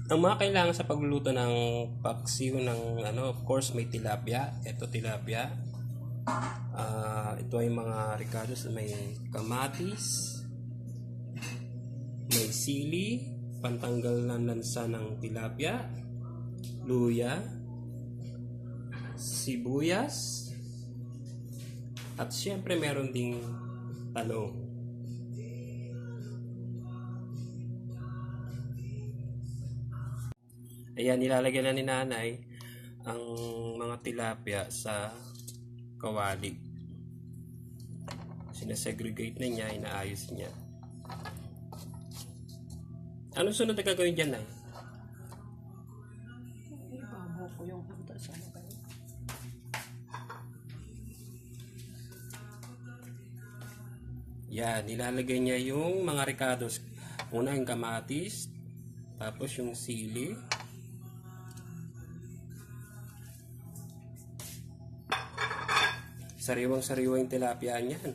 Ang mga kailangan sa pagluluto ng paksiw ng of course may tilapia. Ito tilapia. Ito ay mga ricados, may kamatis, may sili, pantanggal ng lansa ng tilapia, luya, sibuyas, at syempre meron ding talong. Ayan, nilalagay na ni nanay ang mga tilapia sa kawali. Sinasegregate na niya, inaayos niya. Ano sunod na gagawin dyan, Nay? Ibabaw ko yung handa sa ano kayo. Yan, nilalagay niya yung mga ricados. Una yung kamatis, tapos yung sili, sariwang-sariwa yung tilapia niyan.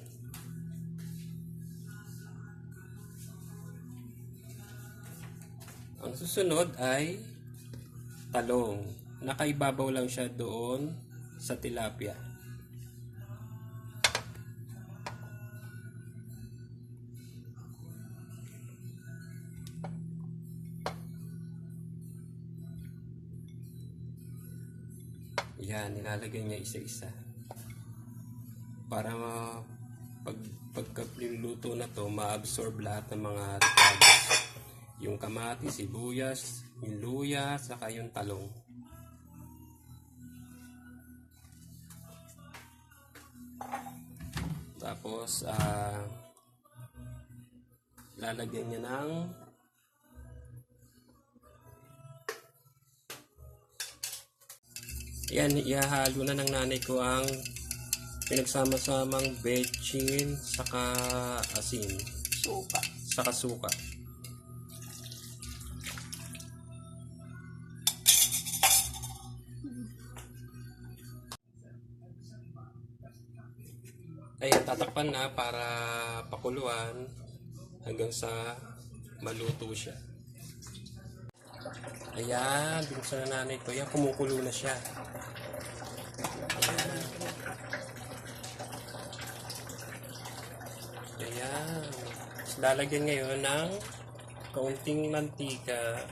Ang susunod ay talong. Nakaibabaw lang siya doon sa tilapia. Yan, nilalagay niya isa-isa. Para pagkaluto na to, ma-absorb lahat ng mga ricados. Yung kamatis, sibuyas, yung luya, saka yung talong. Tapos, lalagyan niya ng yan, ihahalo na ng nanay ko ang pinagsama-samang bechin saka asin, Suka. saka suka. Ayan, tatakpan na para pakuluan hanggang sa maluto siya. Ayan, binuksan na nanay ko. Ayan, kumukulo na siya. Ayan. Ayan. Tapos lalagyan ngayon ng kaunting mantika.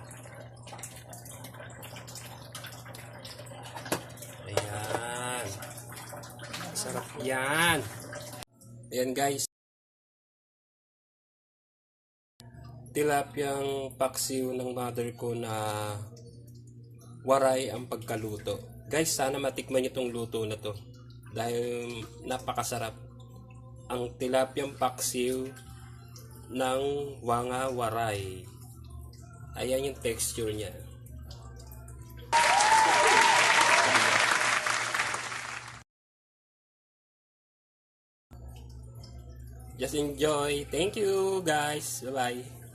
Ayan. Sarap yan. Ayan guys. Tilapyang paksiw ng mother ko na waray ang pagkaluto. Guys, sana matikman nyo itong luto na to. Dahil napakasarap. Ang tilapyang paksiw ng wanga waray. Ayan yung texture niya. Just enjoy. Thank you guys. Bye-bye.